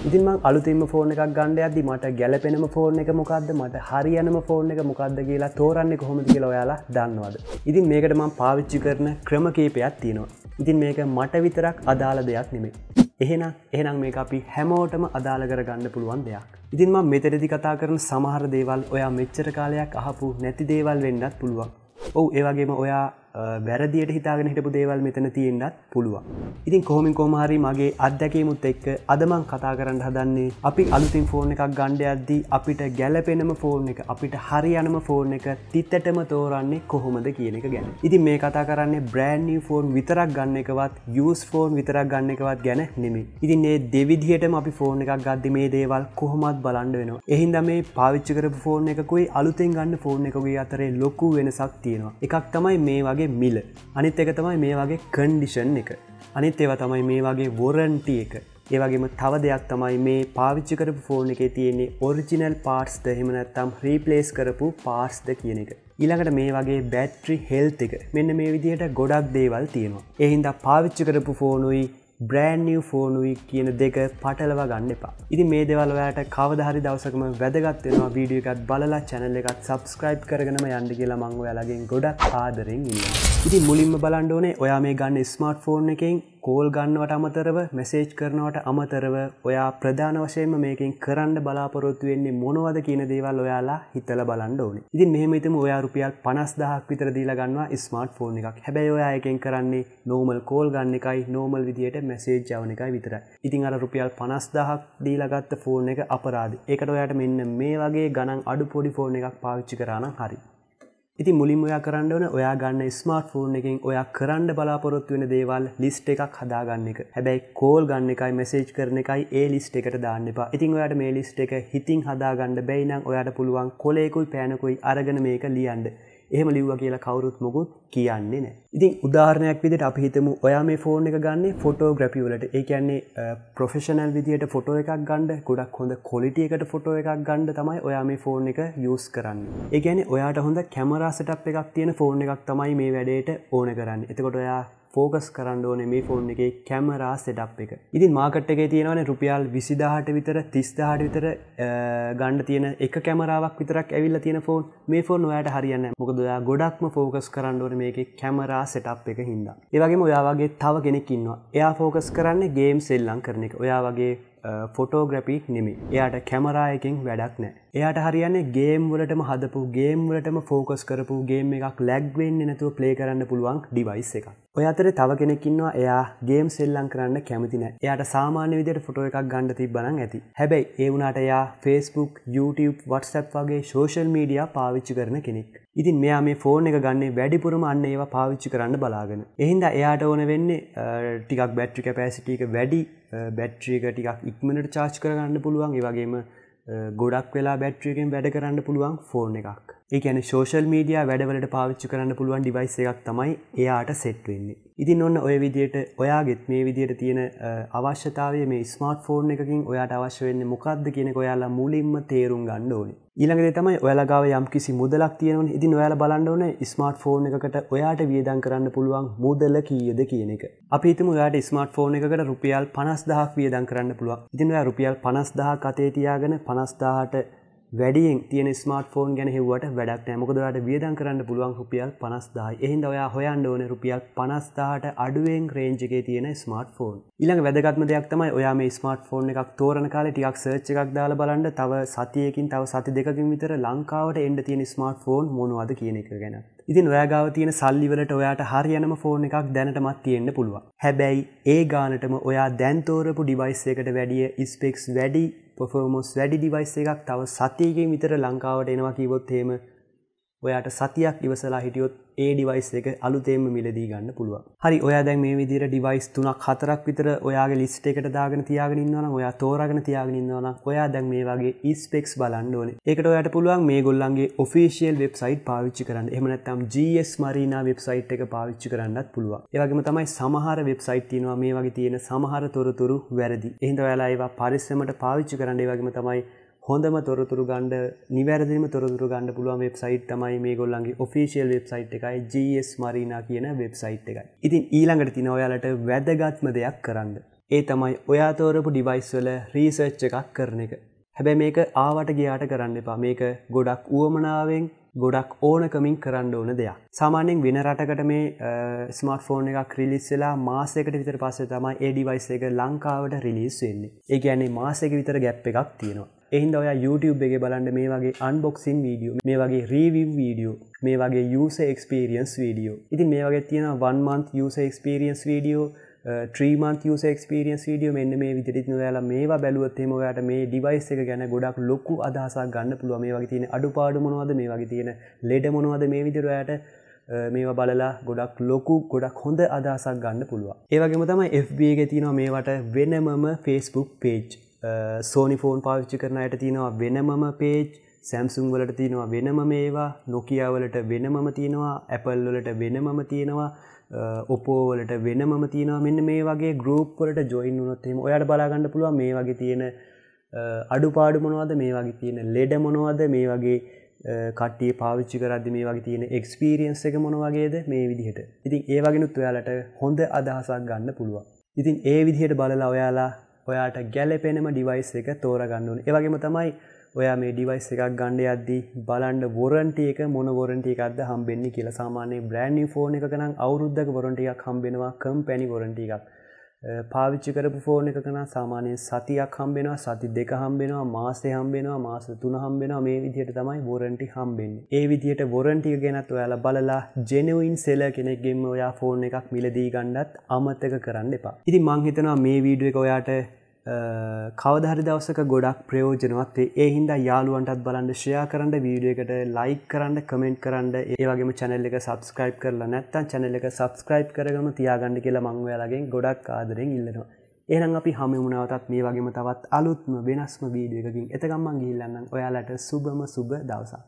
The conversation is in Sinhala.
ඉතින් මම අලුතින්ම ෆෝන් එකක් ගන්න යද්දි මට ගැළපෙනම ෆෝන් එක මොකද්ද මට හරියනම ෆෝන් එක මොකද්ද කියලා තෝරන්නේ කොහොමද කියලා ඔයාලා දන්නවද? ඉතින් මේකට මම පාවිච්චි කරන ක්‍රම කීපයක් තියෙනවා. ඉතින් මේක මට විතරක් අදාළ දෙයක් නෙමෙයි. එහෙනම් මේක අපි හැමෝටම අදාළ කරගන්න පුළුවන් දෙයක්. ඉතින් මම මෙතනදී කතා කරන සමහර දේවල් ඔයා මෙච්චර කාලයක් අහපු නැති දේවල් වෙන්නත් පුළුවන්. ඔව් ඒ වගේම ඔයා වැරදියට හිතාගෙන හිටපු දේවල් මෙතන තියෙන්නත් පුළුවන්. ඉතින් කොහොම හරි මගේ අත්දැකීමුත් එක්ක අද මම කතා කරන්න හදන්නේ අපි අලුතින් ෆෝන් එකක් ගන්න යද්දී අපිට ගැළපෙනම ෆෝන් එක අපිට හරියනම ෆෝන් එක තිත්තටම තෝරන්නේ කොහොමද කියන එක ගැන. ඉතින් මේ කතා කරන්නේ brand new ෆෝන් විතරක් ගන්න එකවත් used ෆෝන් විතරක් ගන්න එකවත් ගැන නෙමෙයි. ඉතින් මේ දෙවිධයටම අපි ෆෝන් එකක් ගද්දි මේ දේවල් කොහොමද බලන්න වෙනවා. ඒ හින්දා මේ පාවිච්චි කරපු ෆෝන් එකකුයි අලුතෙන් ගන්න ෆෝන් එකකුයි අතරේ ලොකු වෙනසක් තියෙනවා. එකක් තමයි මේ වගේ මිල. අනිත් එක තමයි මේ වගේ කන්ඩිෂන් එක. අනිත් ඒවා තමයි මේ වගේ වොරන්ටි එක. ඒ වගේම තව දෙයක් තමයි මේ පාවිච්චි කරපු ෆෝන් එකේ තියෙන්නේ ඔරිජිනල් පාර්ට්ස්ද එහෙම නැත්නම් රීප්ලේස් කරපු පාර්ට්ස්ද කියන එක. ඊළඟට මේ වගේ බැටරි හෙල්ත් එක. මෙන්න මේ විදිහට ගොඩක් දේවල් තියෙනවා. ඒ හින්දා පාවිච්චි කරපු ෆෝනුයි brand new ෆෝනුයි කියන දෙක පටලවා ගන්න එපා. ඉතින් මේ දේවල් ඔයාලට කවදා හරි දවසකම වැදගත් වෙනවා. වීඩියෝ එකත් බලලා channel එකත් subscribe කරගෙනම යන්න කියලා මම ඔයාලගෙන් ගොඩක් ආදරෙන් ඉල්ලනවා. ඉතින් මුලින්ම බලන්න ඕනේ ඔයා මේ ගන්න ස්මාර්ට්ෆෝන් එකෙන් කෝල් ගන්නවට අමතරව මැසේජ් කරනවට අමතරව ඔයා ප්‍රධාන වශයෙන්ම මේකෙන් කරන්න බලාපොරොත්තු වෙන්නේ මොනවද කියන දේවල් ඔයාලා හිතලා බලන්න ඕනේ. ඉතින් මෙහෙම හිතමු ඔයා රුපියල් 50000ක් විතර දීලා ගන්නවා ස්මාර්ට්ෆෝන් එකක්. හැබැයි ඔයා එකෙන් කරන්නේ normal කෝල් ගන්න එකයි normal විදියට මැසේජ් යවන එකයි විතරයි. ඉතින් අර රුපියල් 50000ක් දීලා ගත්ත ෆෝන් එක අපරාධයි. ඒකට ඔයාට මෙන්න මේ වගේ ගණන් අඩු පොඩි ෆෝන් එකක් පාවිච්චි කරා නම් හරි. ඉතින් මුලින්ම ඔයා කරන්න ඕනේ ඔයා ගන්න ස්මාර්ට්ෆෝන් එකෙන් ඔයා කරන්න බලාපොරොත්තු වෙන දේවල් ලිස්ට් එකක් හදාගන්න එක. හැබැයි කෝල් ගන්න එකයි මැසේජ් කරන එකයි ඒ ලිස්ට් එකට දාන්න එපා. ඉතින් ඔයාට මේ ලිස්ට් එක හිතින් හදාගන්න බැයි නම් ඔයාට පුළුවන් කොලේකුයි පෑනකුයි අරගෙන මේක ලියන්න. එහෙම ලිව්වා කියලා කවුරුත් මොකුත් කියන්නේ නැහැ. ඉතින් උදාහරණයක් විදිහට අපි හිතමු ඔයා මේ ෆෝන් එක ගන්නේ ෆොටෝග්‍රැෆි වලට. ඒ කියන්නේ ප්‍රොෆෙෂනල් විදිහට ෆොටෝ එකක් ගන්න, ගොඩක් හොඳ ක්වොලිටි එකට ෆොටෝ එකක් ගන්න තමයි ඔයා මේ ෆෝන් එක යූස් කරන්නේ. ඒ කියන්නේ ඔයාට හොඳ කැමරා සෙටප් එකක් තියෙන ෆෝන් එකක් තමයි මේ වැඩේට ඕන කරන්නේ. එතකොට ඔයා ෆෝකස් කරන්න ඕනේ මේ ෆෝන් එකේ කැමරා සෙටප් එක. ඉතින් මාකට් එකේ තියෙනවානේ රුපියල් 20000ට විතර 30000ට විතර ගන්න තියෙන එක කැමරාවක් විතරක් ඇවිල්ලා තියෙන ෆෝන්. මේ ෆෝන් ඔයාට හරියන්නේ නැහැ. මොකද ඔයා ගොඩක්ම ෆෝකස් කරන්න ඕනේ මේකේ කැමරා සෙටප් එක හින්දා. ඒ වගේම ඔයා වගේ තව කෙනෙක් ඉන්නවා. එයා ෆෝකස් කරන්නේ ගේම් සෙල්ලම් කරන එක. ඔයා වගේ ෆොටෝග්‍රැෆි නෙමෙයි. එයාට කැමරා එකෙන් වැඩක් නැහැ. එයාට හරියන්නේ ගේම් වලටම හදපු ගේම් වලටම ෆෝකස් කරපු ගේම් එකක් ලැග් වෙන්නේ නැතුව ප්ලේ කරන්න පුළුවන් ඩිවයිස් එකක්. ඔය අතරේ තව කෙනෙක් ඉන්නවා එයා ගේම් සෙල්ලම් කරන්න කැමති නැහැ. එයාට සාමාන්‍ය විදිහට ෆොටෝ එකක් ගන්න තිබ්බනම් ඇති. හැබැයි ඒ වුණාට එයා Facebook, YouTube, WhatsApp වගේ සෝෂල් මීඩියා පාවිච්චි කරන කෙනෙක්. ඉතින් මෙයා මේ ෆෝන් එක ගන්නේ වැඩිපුරම අන්න ඒවා පාවිච්චි කරන්න බලාගෙන. ඒ හින්දා එයාට ඕන වෙන්නේ ටිකක් බැටරි කැපැසිටි එක වැඩි, බැටරි එක ටිකක් ඉක්මනට charge කරගන්න පුළුවන්. ඒ වගේම ගොඩක් වෙලා බැටරි එකෙන් වැඩ කරන්න පුළුවන් ෆෝන් එකක්. ඒ කියන්නේ සෝෂල් මීඩියා වැඩවලට පාවිච්චි කරන්න පුළුවන් ඩිවයිස් එකක් තමයි එයාට සෙට් වෙන්නේ. ඉතින් ඔන්න ඔය විදිහට ඔයාගෙත් මේ විදිහට තියෙන අවශ්‍යතාවය මේ ස්මාර්ට්ෆෝන් එකකින් ඔයාට අවශ්‍ය වෙන්නේ මොකක්ද කියන එක ඔයාලා මුලින්ම තේරුම් ගන්න ඕනේ. ඊළඟ දේ තමයි ඔයාලා ගාව යම්කිසි මුදලක් තියෙනවනේ. ඉතින් ඔයාලා බලන්න ඕනේ ස්මාර්ට්ෆෝන් එකකට ඔයාට වියදම් කරන්න පුළුවන් මුදල කීයද කියන එක. අපි හිතමු ඔයාට ස්මාර්ට්ෆෝන් එකකට රුපියල් 50000ක් වියදම් කරන්න පුළුවන්. ඉතින් ඔයා රුපියල් 50000ක් අතේ තියාගෙන 50000ට වැඩියෙන් තියෙන ස්මාර්ට්ෆෝන් ගැන හෙව්වට වැඩක් නැහැ. මොකද ඔයාට වියදම් කරන්න පුළුවන් රුපියල් 50000යි. ඒ හින්දා ඔයා හොයන්න ඕනේ රුපියල් 50000ට අඩුවෙන් රේන්ජ් එකේ තියෙන ස්මාර්ට්ෆෝන්. ඊළඟ වැදගත්ම දෙයක් තමයි ඔයා මේ ස්මාර්ට්ෆෝන් එකක් තෝරන කාලේ ටිකක් සර්ච් එකක් දාලා බලන්න තව සතියකින් තව සති දෙකකින් විතර ලංකාවට එන්න තියෙන ස්මාර්ට්ෆෝන් මොනවද කියන එක ගැන. ඉතින් ඔයා ගාව තියෙන සල්ලි වලට ඔයාට හරියනම ෆෝන් එකක් දැනටමත් තියෙන්න පුළුවන්. හැබැයි ඒ ගානටම ඔයා දැන් තෝරපු ඩිවයිස් එකට වැඩිය ස්පෙක්ස් වැඩි performance වැඩි ඩිවයිස් එකක් තව සතියකින් විතර ලංකාවට එනවා කිව්වොත් එහෙම ඔයාට සතියක් ඉවසලා හිටියොත් ඒ ඩිවයිස් එක අලුතෙන්ම මිලදී ගන්න පුළුවන්. හරි ඔයා දැන් මේ විදිහට ඩිවයිස් 3ක් 4ක් විතර ඔයාගේ ලිස්ට් එකට දාගෙන තියාගෙන ඉන්නවා නම් ඔයා තෝරාගෙන තියාගෙන ඉන්නවා නම් ඔයා දැන් මේ වගේ ස්පෙක්ස් බලන්න ඕනේ. ඒකට ඔයාට පුළුවන් මේගොල්ලන්ගේ ඔෆිෂියල් වෙබ්සයිට් පාවිච්චි කරන්න. එහෙම නැත්නම් GS Marina වෙබ්සයිට් එක පාවිච්චි කරන්නත් පුළුවන්. ඒ වගේම තමයි සමහර වෙබ්සයිට් තියෙනවා මේ වගේ තියෙන සමහර තොරතුරු වැරදි. එහෙනම් ඔයාලා ඒවා පරිස්සමට පාවිච්චි කරන්න. ඒ වගේම තමයි හොඳම තොරතුරු ගන්න නිවැරදිම තොරතුරු ගන්න පුළුවන් වෙබ්සයිට් තමයි මේගොල්ලන්ගේ ඔෆිෂියල් වෙබ්සයිට් එකයි GS Marina කියන වෙබ්සයිට් එකයි. ඉතින් ඊළඟට තියෙනවා ඔයාලට වැදගත්ම දෙයක් කරන්න. ඒ තමයි ඔයා තෝරපු ඩිවයිස් වල රීසර්ච් එකක් කරන එක. හැබැයි මේක ආවට ගියාට කරන්න එපා. මේක ගොඩක් උවමනාවෙන් ගොඩක් ඕනකමින් කරන්න ඕන දෙයක්. සාමාන්‍යයෙන් වෙන රටකට මේ ස්මාර්ට්ෆෝන් එකක් රිලීස් වෙලා මාසයකට විතර පස්සේ තමයි ඒ ඩිවයිස් එක ලංකාවට රිලීස් වෙන්නේ. ඒ කියන්නේ මාසයක විතර ගැප් එකක් තියෙනවා. ඒ හින්දා ඔයා YouTube එකේ බලන්න මේ වගේ unboxing වීඩියෝ, මේ වගේ review වීඩියෝ, මේ වගේ user experience වීඩියෝ. ඉතින් මේ වගේ තියෙනවා 1 month user experience video, 3 month user experience video. මෙන්න මේ විදිහට ඉතින් ඔයාලා මේවා බැලුවොත් එහෙම ඔයාලට මේ ඩිවයිස් එක ගැන ගොඩක් ලොකු අදහසක් ගන්න පුළුවන්. මේ වගේ තියෙන අඩුපාඩු මොනවද, මේ වගේ තියෙන ලෙඩ මොනවද, මේ විදිහට ඔයාලට මේවා බලලා ගොඩක් ලොකු ගොඩක් හොඳ අදහසක් ගන්න පුළුවන්. ඒ වගේම තමයි FB එකේ තියෙනවා මේවට වෙනමම Facebook page. Sony phone පාවිච්චි කරන අයට තියෙනවා වෙනමම page. Samsung වලට තියෙනවා වෙනම මේවා, Nokia වලට වෙනමම තියෙනවා, Apple වලට වෙනමම තියෙනවා, Oppo වලට වෙනමම තියෙනවා. මෙන්න මේ වගේ group වලට join වුණොත් එහෙම ඔයාලට බලා ගන්න පුළුවන් මේ වගේ තියෙන අඩුපාඩු මොනවද, මේ වගේ තියෙන ලෙඩ මොනවද, මේ වගේ කට්ටිය පාවිච්චි කරද්දි මේ වගේ තියෙන experience එක මොන වගේද මේ විදිහට. ඉතින් ඒ වගේනුත් ඔයාලට හොඳ අදහසක් ගන්න පුළුවන්. ඉතින් ඒ විදිහට බලලා ඔයාට ගැලපෙනම ඩිවයිස් එක තෝරගන්න ඕනේ. ඒ වගේම තමයි ඔයා මේ ඩිවයිස් එකක් ගන්න යද්දී බලන්න වොරන්ටි එක මොන වොරන්ටි එකක්ද හම්බෙන්නේ කියලා. සාමාන්‍යයෙන් බ්‍රෑන්ඩ් නිව් ෆෝන් එකක නම් අවුරුද්දක වොරන්ටි එකක් හම්බෙනවා, කම්පැනි වොරන්ටි එකක්. පාවිච්චි කරපු ෆෝන් එකක නම් සාමාන්‍යයෙන් සතියක් හම්බෙනවා, සති දෙක හම්බෙනවා, මාසෙ හම්බෙනවා, මාස 3 හම්බෙනවා. මේ විදිහට තමයි වොරන්ටි හම්බෙන්නේ. ඒ විදිහට වොරන්ටි එක ගැනත් ඔයාලා බලලා ජෙනුයින් සෙලර් කෙනෙක්ගෙන්ම ඔයා ෆෝන් එකක් මිලදී ගන්නත් අමතක කරන්න එපා. ඉතින් මං හිතනවා මේ වීඩියෝ එක ඔයාට කවදා හරි දවසක ගොඩක් ප්‍රයෝජනවත් වේ. ඒ හින්දා යාළුවන්ටත් බලන්න, ෂෙයා කරන්න, වීඩියෝ එකට ලයික් කරන්න, කමෙන්ට් කරන්න. ඒ වගේම channel එක subscribe කරලා නැත්නම් channel එක subscribe කරගන්න තියාගන්න කියලා මම ඔයාලගෙන් ගොඩක් ආදරෙන් ඉල්ලනවා. එහෙනම් අපි හමු වුණාටත් මේ වගේම තවත් අලුත්ම වෙනස්ම වීඩියෝ එකකින් එතකම් මං ගිහිල්ලා නම් ඔයාලට සුබම සුබ දවසක්.